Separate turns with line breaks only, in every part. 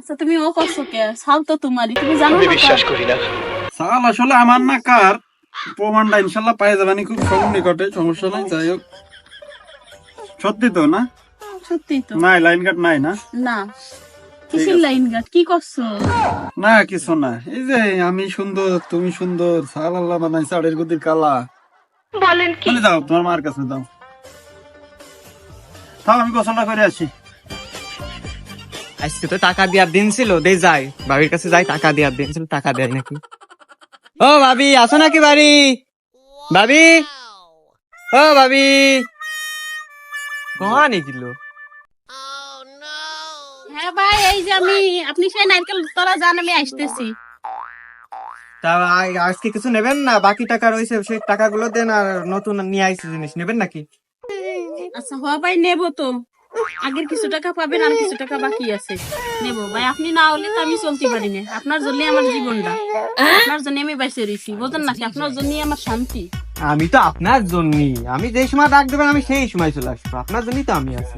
আচ্ছা তুমি ও করছো কে? সাল তো তোমারই, তুমি জানো না?
বিশ্বাস করি না।
সাল আসলে আমার না কার প্রমাণটা ইনশাল্লাহ পাই যাবানি খুব নিকটে, সমস্যা নাই। যাই হোক, সত্যি তো না?
সত্যি তো?
নাই লাইন কাট নাই না?
না। কিসের লাইন গার্ড? কি করছো?
না কিছু না, এই যে আমি সুন্দর তুমি সুন্দর, সাল আল্লাহ বানাইছে আড়ের গদির কালা।
বলেন কি?
চলে যাও তোমার মার কাছে দাও, তাও আমি গোসলটা করে আসি।
আজকে তো টাকা দেওয়ার দিন ছিল, দেই যাই ভাবির কাছে যাই, টাকা দেওয়ার দিন ছিল, টাকা দেয় নাকি। ও ভাবি আসো নাকি বাড়ি? ভাবি, ও ভাবি কহানি দিল।
হ্যাঁ ভাই, এই যে আপনি সেই নারকেল তলা যান, আমি আসতেছি।
তা আজকে কিছু নেবেন না? বাকি টাকা রয়েছে, সেই টাকাগুলো দেন, আর নতুন নিয়ে আইসি জিনিস নেবেন নাকি?
আচ্ছা হ্যাঁ ভাই, নেবো তো। আগের কিছু টাকা পাবেন, আর কিছু টাকা বাকি আছে, নেবো ভাই। আপনি না হলে তো আমি চলতে পারি না। আপনার জন্য আমার জীবনটা, আপনার জন্য আমি বাইসে রয়েছি, বোঝেন নাকি? আপনার জন্য আমার শান্তি।
আমি তো আপনার জন্যই, আমি যেই সময় ডাক দেবেন আমি সেই সময় চলে আসবো, আপনার জন্যই তো আমি আছি।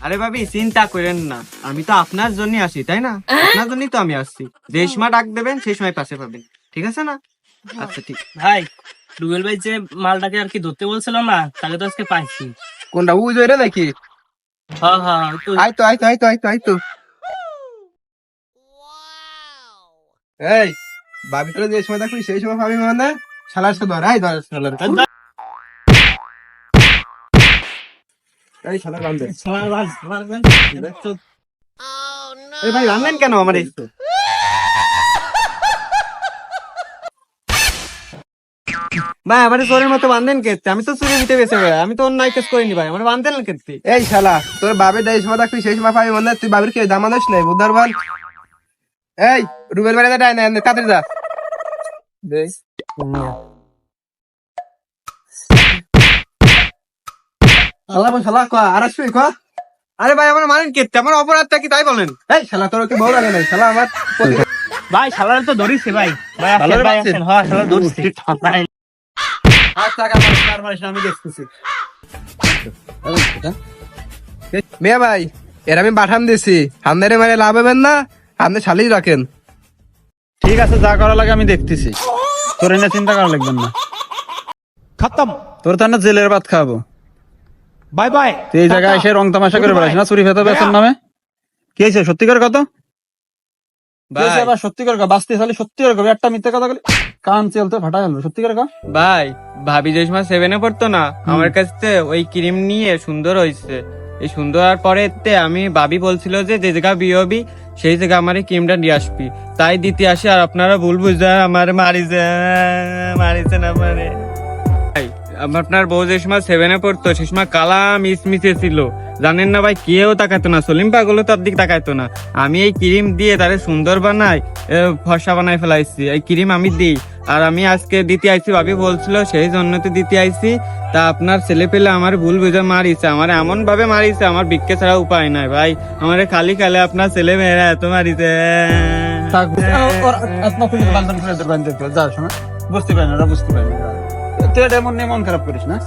আরে ভাবি চিন্তা করেন না, আমি তো আপনার জন্যই আসি, তাই না? আপনার জন্যই তো আমি আসছি, যেই সময় ডাক দেবেন সেই সময় পাশে পাবেন, ঠিক আছে না? আচ্ছা ঠিক।
ভাই, রুবেল ভাই যে মালটাকে আর কি ধরতে বলছিল না, তাকে তো আজকে পাইছি।
কোনটা উই জয়রে নাকি?
হ্যাঁ হ্যাঁ, তো
আইতো এই ভাবি তোরা যে সময় দেখবি সেই সময় ভাবি মানে শালার সাথে ধর, এই ধর শালার এই শালার বান্ধে।
এই ভাই রান্নেন কেন আমার এই? ভাই আমার চোরের মতো বান্ধেন কেটে, আমি তো চুরি দিতে বেঁচে ভাই, আমি তো অন্যায় কাজ করিনি ভাই, আমার বান্ধেন কেটে।
এই শালা তোর বাপের যে সময় দেখবি সেই সময় ভাবি মানে তুই বাবির কি দামাদাস নাই বুধার বল। এই রুবেল বাড়ি যা, না তাড়াতাড়ি যা। দেখ শালা বল, শালা কয়া আর আসবি কয়া।
আরে ভাই আমার মানেন কেটে, আমার অপরাধটা কি তাই বলেন?
এই শালা তোর কি বউ লাগে নাই? শালা আমার
ভাই শালার তো ধরিছে ভাই। ভাই আসেন,
শালারে
ভাই
মারছেন?
আসেন। হ্যাঁ শালা ধরছে। ভাই,
হাত টাকা আর মারিস না, আমি দেখতেছি।
মেয়ে ভাই এর আমি পাঠান দিছি, হামদারে মানে লাভ হবেন না, আপনি শালিই রাখেন।
ঠিক আছে, যা করা লাগে আমি দেখতেছি, তোর এনে চিন্তা করা লাগবে না।
खत्म
তোর তো না জেলের ভাত খাবো।
बाय बाय
তুই এই জায়গায় এসে রং তামাশা করে বেড়াস না চুরি ফেতা বেতন নামে? কি হয়েছে সত্যিকার কথা?
ভাই
সত্যি করে বাঁচতে চালি, সত্যি করে একটা মিথ্যে কথা বলি কান চেলতে ফাটা গেল। সত্যি করে
ভাই ভাবি যে সময় 7-এ পড়তো না, আমার কাছে ওই ক্রিম নিয়ে সুন্দর হয়েছে। এই সুন্দর হওয়ার পরে আমি ভাবি বলছিল যে যে জায়গা বিয়ে হবি সেই জায়গা আমার এই ক্রিমটা নিয়ে আসবি, তাই দিতে আসি। আর আপনারা ভুল বুঝে আমার মারিছেন আমারে। ভাই আপনার বউ যে সময় 7-এ পড়তো সেই সময় কালা মিসমিসে ছিল, জানেন না ভাই? কেউ তাকাইতো না, সলিম পাগলও তার দিক তাকাইতো না। আমি এই ক্রিম দিয়ে তারে সুন্দর বানাই, ফর্সা বানাই ফেলাইছি। এই ক্রিম আমি দিই, আর আমি আজকে দিতে আইছি, ভাবি বলছিল সেই জন্য তো দিতে আইছি। তা আপনার ছেলে পেলে আমার ভুল বুঝে মারিছে, আমার এমন ভাবে মারিছে আমার ভিক্ষে ছাড়া উপায় নাই ভাই। আমার খালি খালে আপনার ছেলে মেয়েরা এত মারিছে।
বুঝতে পারি না, বুঝতে পারি না। তুই এটা মন খারাপ করিস না।